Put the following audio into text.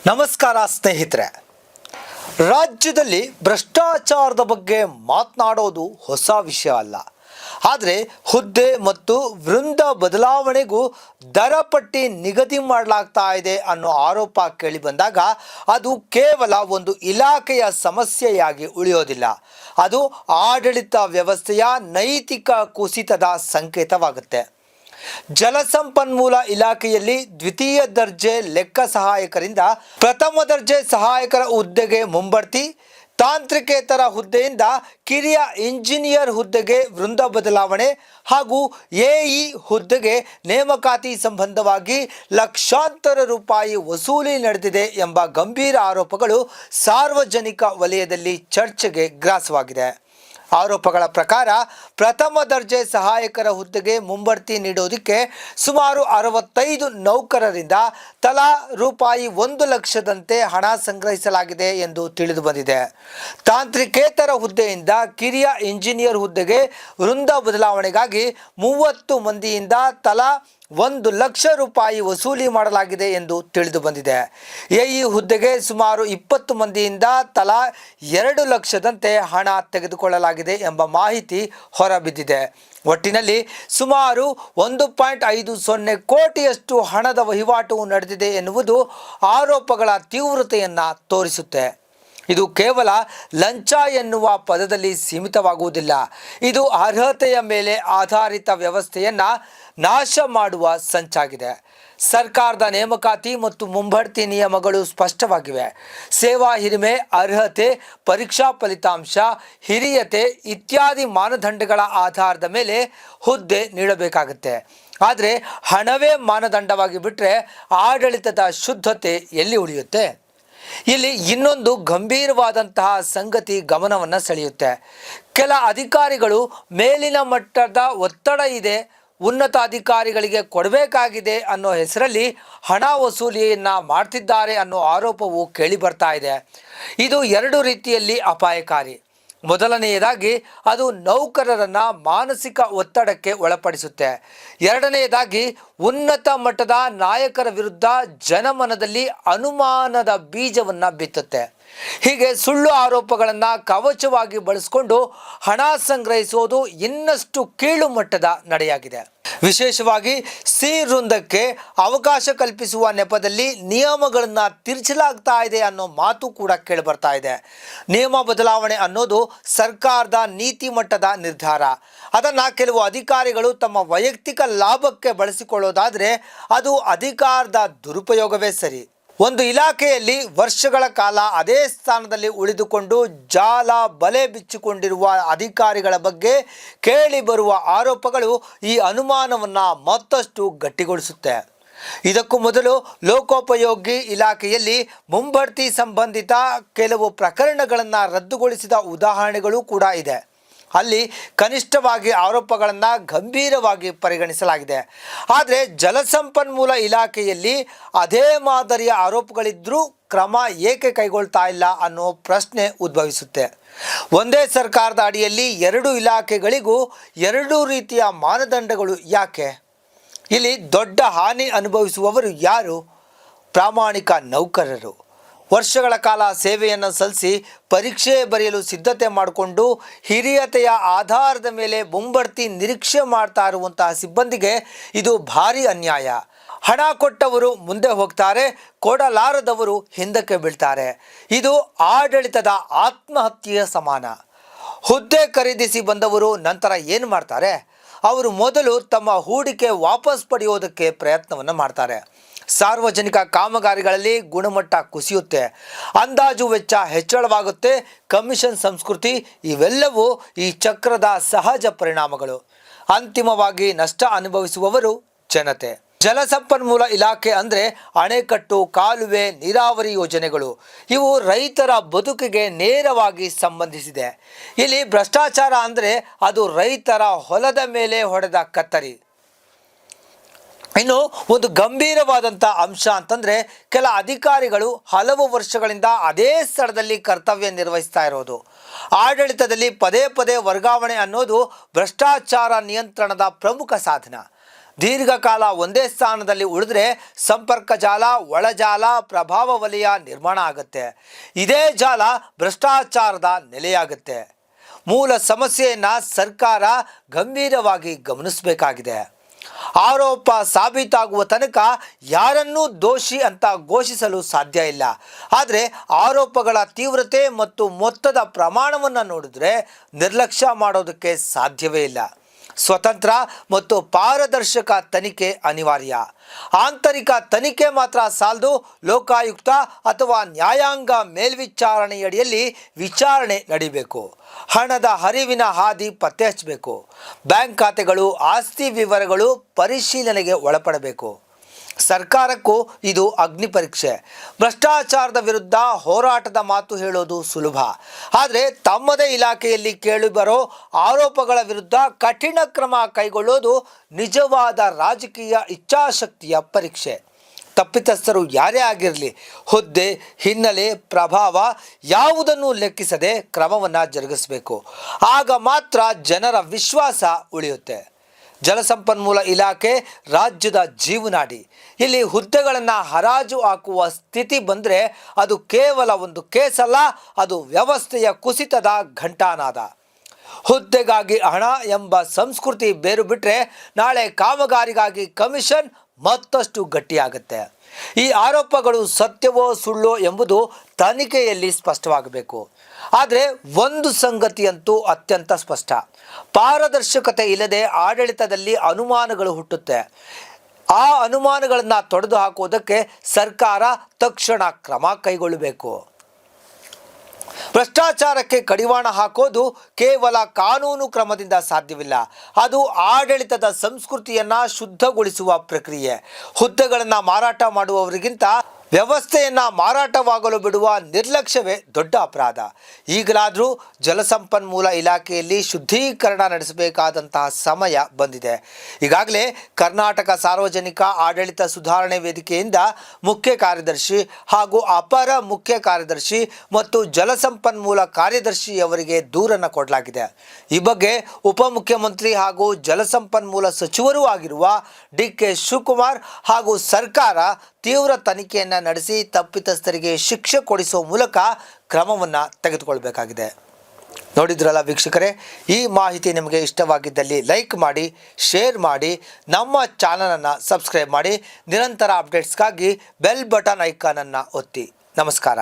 ನಮಸ್ಕಾರ ಸ್ನೇಹಿತರೆ. ರಾಜ್ಯದಲ್ಲಿ ಭ್ರಷ್ಟಾಚಾರದ ಬಗ್ಗೆ ಮಾತನಾಡೋದು ಹೊಸ ವಿಷಯ ಅಲ್ಲ. ಆದರೆ ಹುದ್ದೆ ಮತ್ತು ವೃಂದ ಬದಲಾವಣೆಗೂ ದರ ಪಟ್ಟಿ ನಿಗದಿ ಮಾಡಲಾಗ್ತಾ ಇದೆ ಅನ್ನೋ ಆರೋಪ ಕೇಳಿಬಂದಾಗ ಅದು ಕೇವಲ ಒಂದು ಇಲಾಖೆಯ ಸಮಸ್ಯೆಯಾಗಿ ಉಳಿಯೋದಿಲ್ಲ. ಅದು ಆಡಳಿತ ವ್ಯವಸ್ಥೆಯ ನೈತಿಕ ಕುಸಿತದ ಸಂಕೇತವಾಗುತ್ತೆ. ಜಲಸಂಪನ್ಮೂಲ ಇಲಾಖೆಯಲ್ಲಿ ದ್ವಿತೀಯ ದರ್ಜೆ ಲೆಕ್ಕ ಸಹಾಯಕರಿಂದ ಪ್ರಥಮ ದರ್ಜೆ ಸಹಾಯಕರ ಹುದ್ದೆಗೆ ಮುಂಬಡ್ತಿ, ತಾಂತ್ರಿಕೇತರ ಹುದ್ದೆಯಿಂದ ಕಿರಿಯ ಇಂಜಿನಿಯರ್ ಹುದ್ದೆಗೆ ವೃಂದ ಬದಲಾವಣೆ ಹಾಗೂ ಎಇ ಹುದ್ದೆಗೆ ನೇಮಕಾತಿ ಸಂಬಂಧವಾಗಿ ಲಕ್ಷಾಂತರ ರೂಪಾಯಿ ವಸೂಲಿ ನಡೆದಿದೆ ಎಂಬ ಗಂಭೀರ ಆರೋಪಗಳು ಸಾರ್ವಜನಿಕ ವಲಯದಲ್ಲಿ ಚರ್ಚೆಗೆ ಗ್ರಾಸವಾಗಿದೆ. ಆರೋಪಗಳ ಪ್ರಕಾರ ಪ್ರಥಮ ದರ್ಜೆ ಸಹಾಯಕರ ಹುದ್ದೆಗೆ ಮುಂಬಡ್ತಿ ನೀಡೋದಕ್ಕೆ ಸುಮಾರು 65 ನೌಕರರಿಂದ ತಲಾ ರೂಪಾಯಿ 1 ಲಕ್ಷದಂತೆ ಹಣ ಸಂಗ್ರಹಿಸಲಾಗಿದೆ ಎಂದು ತಿಳಿದು ಬಂದಿದೆ. ತಾಂತ್ರಿಕೇತರ ಹುದ್ದೆಯಿಂದ ಕಿರಿಯ ಇಂಜಿನಿಯರ್ ಹುದ್ದೆಗೆ ವೃಂದ ಬದಲಾವಣೆಗಾಗಿ 30 ಮಂದಿಯಿಂದ ತಲಾ 1 ಲಕ್ಷ ರೂಪಾಯಿ ವಸೂಲಿ ಮಾಡಲಾಗಿದೆ ಎಂದು ತಿಳಿದು ಬಂದಿದೆ. ಎಇ ಹುದ್ದೆಗೆ ಸುಮಾರು 20 ಮಂದಿಯಿಂದ ತಲಾ 2 ಲಕ್ಷದಂತೆ ಹಣ ತೆಗೆದುಕೊಳ್ಳಲಾಗಿದೆ ಎಂಬ ಮಾಹಿತಿ ಹೊರಬಿದ್ದಿದೆ. ಒಟ್ಟಿನಲ್ಲಿ ಸುಮಾರು 1.50 ಕೋಟಿಯಷ್ಟು ಹಣದ ವಹಿವಾಟು ನಡೆದಿದೆ ಎನ್ನುವುದು ಆರೋಪಗಳ ತೀವ್ರತೆಯನ್ನು ತೋರಿಸುತ್ತೆ. ಇದು ಕೇವಲ ಲಂಚ ಎನ್ನುವ ಪದದಲ್ಲಿ ಸೀಮಿತವಾಗುವುದಿಲ್ಲ. ಇದು ಅರ್ಹತೆಯ ಮೇಲೆ ಆಧಾರಿತ ವ್ಯವಸ್ಥೆಯನ್ನು ನಾಶ ಮಾಡುವ ಸಂಚಾಗಿದೆ. ಸರ್ಕಾರದ ನೇಮಕಾತಿ ಮತ್ತು ಮುಂಬಡ್ತಿ ನಿಯಮಗಳು ಸ್ಪಷ್ಟವಾಗಿವೆ. ಸೇವಾ ಹಿರಿಮೆ, ಅರ್ಹತೆ, ಪರೀಕ್ಷಾ ಫಲಿತಾಂಶ, ಹಿರಿಯತೆ ಇತ್ಯಾದಿ ಮಾನದಂಡಗಳ ಆಧಾರದ ಮೇಲೆ ಹುದ್ದೆ ನೀಡಬೇಕಾಗುತ್ತೆ. ಆದರೆ ಹಣವೇ ಮಾನದಂಡವಾಗಿ ಬಿಟ್ಟರೆ ಆಡಳಿತದ ಶುದ್ಧತೆ ಎಲ್ಲಿ ಉಳಿಯುತ್ತೆ? ಇಲ್ಲಿ ಇನ್ನೊಂದು ಗಂಭೀರವಾದಂತಹ ಸಂಗತಿ ಗಮನವನ್ನು ಸೆಳೆಯುತ್ತೆ. ಕೆಲ ಅಧಿಕಾರಿಗಳು ಮೇಲಿನ ಮಟ್ಟದ ಒತ್ತಡ ಇದೆ, ಉನ್ನತ ಅಧಿಕಾರಿಗಳಿಗೆ ಕೊಡಬೇಕಾಗಿದೆ ಅನ್ನೋ ಹೆಸರಲ್ಲಿ ಹಣ ವಸೂಲಿಯನ್ನು ಮಾಡ್ತಿದ್ದಾರೆ ಅನ್ನೋ ಆರೋಪವು ಕೇಳಿ ಬರ್ತಾ ಇದೆ. ಇದು 2 ರೀತಿಯಲ್ಲಿ ಅಪಾಯಕಾರಿ. ಮೊದಲನೆಯದಾಗಿ ಅದು ನೌಕರರನ್ನು ಮಾನಸಿಕ ಒತ್ತಡಕ್ಕೆ ಒಳಪಡಿಸುತ್ತೆ. ಎರಡನೆಯದಾಗಿ ಉನ್ನತ ಮಟ್ಟದ ನಾಯಕರ ವಿರುದ್ಧ ಜನಮನದಲ್ಲಿ ಅನುಮಾನದ ಬೀಜವನ್ನು ಬಿತ್ತುತ್ತೆ. ಹೀಗೆ ಸುಳ್ಳು ಆರೋಪಗಳನ್ನು ಕವಚವಾಗಿ ಬಳಸಿಕೊಂಡು ಹಣ ಸಂಗ್ರಹಿಸುವುದು ಇನ್ನಷ್ಟು ಕೀಳು ಮಟ್ಟದ ನಡೆಯಾಗಿದೆ. ವಿಶೇಷವಾಗಿ ಸಿ ವೃಂದಕ್ಕೆ ಅವಕಾಶ ಕಲ್ಪಿಸುವ ನೆಪದಲ್ಲಿ ನಿಯಮಗಳನ್ನು ತಿರುಚಲಾಗ್ತಾ ಇದೆ ಅನ್ನೋ ಮಾತು ಕೂಡ ಕೇಳಿಬರ್ತಾ ಇದೆ. ನಿಯಮ ಬದಲಾವಣೆ ಅನ್ನೋದು ಸರ್ಕಾರದ ನೀತಿ ಮಟ್ಟದ ನಿರ್ಧಾರ. ಅದನ್ನು ಕೆಲವು ಅಧಿಕಾರಿಗಳು ತಮ್ಮ ವೈಯಕ್ತಿಕ ಲಾಭಕ್ಕೆ ಬಳಸಿಕೊಳ್ಳೋದಾದರೆ ಅದು ಅಧಿಕಾರದ ದುರುಪಯೋಗವೇ ಸರಿ. ಒಂದು ಇಲಾಖೆಯಲ್ಲಿ ವರ್ಷಗಳ ಕಾಲ ಅದೇ ಸ್ಥಾನದಲ್ಲಿ ಉಳಿದುಕೊಂಡು ಜಾಲ ಬಲೆ ಬಿಚ್ಚಿಕೊಂಡಿರುವ ಅಧಿಕಾರಿಗಳ ಬಗ್ಗೆ ಕೇಳಿ ಬರುವ ಆರೋಪಗಳು ಈ ಅನುಮಾನವನ್ನು ಮತ್ತಷ್ಟು ಗಟ್ಟಿಗೊಳಿಸುತ್ತೆ. ಇದಕ್ಕೂ ಮೊದಲು ಲೋಕೋಪಯೋಗಿ ಇಲಾಖೆಯಲ್ಲಿ ಮುಂಬಡ್ತಿ ಸಂಬಂಧಿತ ಕೆಲವು ಪ್ರಕರಣಗಳನ್ನು ರದ್ದುಗೊಳಿಸಿದ ಉದಾಹರಣೆಗಳು ಕೂಡ ಇದೆ. ಅಲ್ಲಿ ಕನಿಷ್ಠವಾಗಿ ಆರೋಪಗಳನ್ನು ಗಂಭೀರವಾಗಿ ಪರಿಗಣಿಸಲಾಗಿದೆ. ಆದರೆ ಜಲಸಂಪನ್ಮೂಲ ಇಲಾಖೆಯಲ್ಲಿ ಅದೇ ಮಾದರಿಯ ಆರೋಪಗಳಿದ್ದರೂ ಕ್ರಮ ಏಕೆ ಕೈಗೊಳ್ತಾ ಇಲ್ಲ ಅನ್ನೋ ಪ್ರಶ್ನೆ ಉದ್ಭವಿಸುತ್ತೆ. ಒಂದೇ ಸರ್ಕಾರದ ಅಡಿಯಲ್ಲಿ 2 ಇಲಾಖೆಗಳಿಗೂ 2 ರೀತಿಯ ಮಾನದಂಡಗಳು ಯಾಕೆ? ಇಲ್ಲಿ ದೊಡ್ಡ ಹಾನಿ ಅನುಭವಿಸುವವರು ಯಾರು? ಪ್ರಾಮಾಣಿಕ ನೌಕರರು. ವರ್ಷಗಳ ಕಾಲ ಸೇವೆಯನ್ನು ಸಲ್ಲಿಸಿ ಪರೀಕ್ಷೆ ಬರೆಯಲು ಸಿದ್ಧತೆ ಮಾಡಿಕೊಂಡು ಹಿರಿಯತೆಯ ಆಧಾರದ ಮೇಲೆ ಮುಂಬಡ್ತಿ ನಿರೀಕ್ಷೆ ಮಾಡ್ತಾ ಇರುವಂತಹ ಸಿಬ್ಬಂದಿಗೆ ಇದು ಭಾರಿ ಅನ್ಯಾಯ. ಹಣ ಕೊಟ್ಟವರು ಮುಂದೆ ಹೋಗ್ತಾರೆ, ಕೊಡಲಾರದವರು ಹಿಂದಕ್ಕೆ ಬೀಳ್ತಾರೆ. ಇದು ಆಡಳಿತದ ಆತ್ಮಹತ್ಯೆಯ ಸಮಾನ. ಹುದ್ದೆ ಖರೀದಿಸಿ ಬಂದವರು ನಂತರ ಏನು ಮಾಡ್ತಾರೆ? ಅವರು ಮೊದಲು ತಮ್ಮ ಹೂಡಿಕೆ ವಾಪಸ್ ಪಡೆಯೋದಕ್ಕೆ ಪ್ರಯತ್ನವನ್ನು ಮಾಡ್ತಾರೆ. ಸಾರ್ವಜನಿಕ ಕಾಮಗಾರಿಗಳಲ್ಲಿ ಗುಣಮಟ್ಟ ಕುಸಿಯುತ್ತೆ, ಅಂದಾಜು ವೆಚ್ಚ ಹೆಚ್ಚಳವಾಗುತ್ತೆ, ಕಮಿಷನ್ ಸಂಸ್ಕೃತಿ ಇವೆಲ್ಲವೂ ಈ ಚಕ್ರದ ಸಹಜ ಪರಿಣಾಮಗಳು. ಅಂತಿಮವಾಗಿ ನಷ್ಟ ಅನುಭವಿಸುವವರು ಜನತೆ. ಜಲಸಂಪನ್ಮೂಲ ಇಲಾಖೆ ಅಂದರೆ ಅಣೆಕಟ್ಟು, ಕಾಲುವೆ, ನೀರಾವರಿ ಯೋಜನೆಗಳು. ಇವು ರೈತರ ಬದುಕಿಗೆ ನೇರವಾಗಿ ಸಂಬಂಧಿಸಿದೆ. ಇಲ್ಲಿ ಭ್ರಷ್ಟಾಚಾರ ಅಂದರೆ ಅದು ರೈತರ ಹೊಲದ ಮೇಲೆ ಹೊಡೆದ ಕತ್ತರಿ. ಇನ್ನು ಒಂದು ಗಂಭೀರವಾದಂಥ ಅಂಶ ಅಂತಂದರೆ ಕೆಲ ಅಧಿಕಾರಿಗಳು ಹಲವು ವರ್ಷಗಳಿಂದ ಅದೇ ಸ್ಥಳದಲ್ಲಿ ಕರ್ತವ್ಯ ನಿರ್ವಹಿಸ್ತಾ ಇರೋದು. ಆಡಳಿತದಲ್ಲಿ ಪದೇ ಪದೇ ವರ್ಗಾವಣೆ ಅನ್ನೋದು ಭ್ರಷ್ಟಾಚಾರ ನಿಯಂತ್ರಣದ ಪ್ರಮುಖ ಸಾಧನ. ದೀರ್ಘಕಾಲ ಒಂದೇ ಸ್ಥಾನದಲ್ಲಿ ಉಳಿದ್ರೆ ಸಂಪರ್ಕ ಜಾಲ, ಒಳಜಾಲ, ಪ್ರಭಾವ ವಲಯ ನಿರ್ಮಾಣ ಆಗುತ್ತೆ. ಇದೇ ಜಾಲ ಭ್ರಷ್ಟಾಚಾರದ ನೆಲೆಯಾಗುತ್ತೆ. ಮೂಲ ಸಮಸ್ಯೆಯನ್ನು ಸರ್ಕಾರ ಗಂಭೀರವಾಗಿ ಗಮನಿಸಬೇಕಾಗಿದೆ. ಆರೋಪ ಸಾಬೀತಾಗುವ ತನಕ ಯಾರನ್ನೂ ದೋಷಿ ಅಂತ ಘೋಷಿಸಲು ಸಾಧ್ಯ ಇಲ್ಲ. ಆದರೆ ಆರೋಪಗಳ ತೀವ್ರತೆ ಮತ್ತು ಮೊತ್ತದ ಪ್ರಮಾಣವನ್ನು ನೋಡಿದ್ರೆ ನಿರ್ಲಕ್ಷ್ಯ ಮಾಡೋದಕ್ಕೆ ಸಾಧ್ಯವೇ ಇಲ್ಲ. ಸ್ವತಂತ್ರ ಮತ್ತು ಪಾರದರ್ಶಕ ತನಿಖೆ ಅನಿವಾರ್ಯ. ಆಂತರಿಕ ತನಿಖೆ ಮಾತ್ರ ಸಾಲದು. ಲೋಕಾಯುಕ್ತ ಅಥವಾ ನ್ಯಾಯಾಂಗ ಮೇಲ್ವಿಚಾರಣೆಯಡಿಯಲ್ಲಿ ವಿಚಾರಣೆ ನಡೀಬೇಕು. ಹಣದ ಹರಿವಿನ ಹಾದಿ ಪತ್ತೆ ಹಚ್ಚಬೇಕು. ಬ್ಯಾಂಕ್ ಖಾತೆಗಳು, ಆಸ್ತಿ ವಿವರಗಳು ಪರಿಶೀಲನೆಗೆ ಒಳಪಡಬೇಕು. ಸರ್ಕಾರಕ್ಕೂ ಇದು ಅಗ್ನಿ ಪರೀಕ್ಷೆ. ಭ್ರಷ್ಟಾಚಾರದ ವಿರುದ್ಧ ಹೋರಾಟದ ಮಾತು ಹೇಳೋದು ಸುಲಭ. ಆದರೆ ತಮ್ಮದೇ ಇಲಾಖೆಯಲ್ಲಿ ಕೇಳಿಬರೋ ಆರೋಪಗಳ ವಿರುದ್ಧ ಕಠಿಣ ಕ್ರಮ ಕೈಗೊಳ್ಳೋದು ನಿಜವಾದ ರಾಜಕೀಯ ಇಚ್ಛಾಶಕ್ತಿಯ ಪರೀಕ್ಷೆ. ತಪ್ಪಿತಸ್ಥರು ಯಾರೇ ಆಗಿರಲಿ, ಹುದ್ದೆ, ಹಿನ್ನೆಲೆ, ಪ್ರಭಾವ ಯಾವುದನ್ನು ಲೆಕ್ಕಿಸದೆ ಕ್ರಮವನ್ನು ಜರುಗಿಸಬೇಕು. ಆಗ ಮಾತ್ರ ಜನರ ವಿಶ್ವಾಸ ಉಳಿಯುತ್ತೆ. ಜಲಸಂಪನ್ಮೂಲ ಇಲಾಖೆ ರಾಜ್ಯದ ಜೀವನಾಡಿ. ಇಲ್ಲಿ ಹುದ್ದೆಗಳನ್ನು ಹರಾಜು ಹಾಕುವ ಸ್ಥಿತಿ ಬಂದರೆ ಅದು ಕೇವಲ ಒಂದು ಕೇಸಲ್ಲ, ಅದು ವ್ಯವಸ್ಥೆಯ ಕುಸಿತದ ಘಂಟಾನಾದ. ಹುದ್ದೆಗಾಗಿ ಹಣ ಎಂಬ ಸಂಸ್ಕೃತಿ ಬೇರು ಬಿಟ್ಟರೆ ನಾಳೆ ಕಾಮಗಾರಿಗಾಗಿ ಕಮಿಷನ್ ಮತ್ತಷ್ಟು ಗಟ್ಟಿಯಾಗುತ್ತೆ. ಈ ಆರೋಪಗಳು ಸತ್ಯವೋ ಸುಳ್ಳೋ ಎಂಬುದು ತನಿಖೆಯಲ್ಲಿ ಸ್ಪಷ್ಟವಾಗಬೇಕು. ಆದರೆ ಒಂದು ಸಂಗತಿಯಂತೂ ಅತ್ಯಂತ ಸ್ಪಷ್ಟ: ಪಾರದರ್ಶಕತೆ ಇಲ್ಲದೆ ಆಡಳಿತದಲ್ಲಿ ಅನುಮಾನಗಳು ಹುಟ್ಟುತ್ತೆ. ಆ ಅನುಮಾನಗಳನ್ನು ತೊಡೆದು ಹಾಕುವುದಕ್ಕೆ ಸರ್ಕಾರ ತಕ್ಷಣ ಕ್ರಮ ಕೈಗೊಳ್ಳಬೇಕು. ಭ್ರಷ್ಟಾಚಾರಕ್ಕೆ ಕಡಿವಾಣ ಹಾಕೋದು ಕೇವಲ ಕಾನೂನು ಕ್ರಮದಿಂದ ಸಾಧ್ಯವಿಲ್ಲ. ಅದು ಆಡಳಿತದ ಸಂಸ್ಕೃತಿಯನ್ನು ಶುದ್ಧಗೊಳಿಸುವ ಪ್ರಕ್ರಿಯೆ. ಹುದ್ದೆಗಳನ್ನು ಮಾರಾಟ ಮಾಡುವವರಿಗಿಂತ ವ್ಯವಸ್ಥೆಯನ್ನು ಮಾರಾಟವಾಗಲು ಬಿಡುವ ನಿರ್ಲಕ್ಷ್ಯವೇ ದೊಡ್ಡ ಅಪರಾಧ. ಈಗಲಾದರೂ ಜಲಸಂಪನ್ಮೂಲ ಇಲಾಖೆಯಲ್ಲಿ ಶುದ್ಧೀಕರಣ ನಡೆಸಬೇಕಾದಂತಹ ಸಮಯ ಬಂದಿದೆ. ಈಗಾಗಲೇ ಕರ್ನಾಟಕ ಸಾರ್ವಜನಿಕ ಆಡಳಿತ ಸುಧಾರಣೆ ವೇದಿಕೆಯಿಂದ ಮುಖ್ಯ ಕಾರ್ಯದರ್ಶಿ ಹಾಗೂ ಅಪರ ಮುಖ್ಯ ಕಾರ್ಯದರ್ಶಿ ಮತ್ತು ಜಲಸಂಪನ್ಮೂಲ ಕಾರ್ಯದರ್ಶಿಯವರಿಗೆ ದೂರನ್ನು ಕೊಡಲಾಗಿದೆ. ಈ ಬಗ್ಗೆ ಉಪಮುಖ್ಯಮಂತ್ರಿ ಹಾಗೂ ಜಲಸಂಪನ್ಮೂಲ ಸಚಿವರೂ ಆಗಿರುವ ಡಿ.ಕೆ. ಶಿವಕುಮಾರ್ ಹಾಗೂ ಸರ್ಕಾರ ತೀವ್ರ ತನಿಖೆಯನ್ನು ನಡೆಸಿ ತಪ್ಪಿತಸ್ಥರಿಗೆ ಶಿಕ್ಷೆ ಕೊಡಿಸುವ ಮೂಲಕ ಕ್ರಮವನ್ನು ತೆಗೆದುಕೊಳ್ಬೇಕಾಗಿದೆ. ನೋಡಿದ್ರಲ್ಲ ವೀಕ್ಷಕರೇ, ಈ ಮಾಹಿತಿ ನಿಮಗೆ ಇಷ್ಟವಾಗಿದ್ದಲ್ಲಿ ಲೈಕ್ ಮಾಡಿ, ಶೇರ್ ಮಾಡಿ, ನಮ್ಮ ಚಾನಲನ್ನು ಸಬ್ಸ್ಕ್ರೈಬ್ ಮಾಡಿ. ನಿರಂತರ ಅಪ್ಡೇಟ್ಸ್ಗಾಗಿ ಬೆಲ್ ಬಟನ್ ಐಕಾನನ್ನು ಒತ್ತಿ. ನಮಸ್ಕಾರ.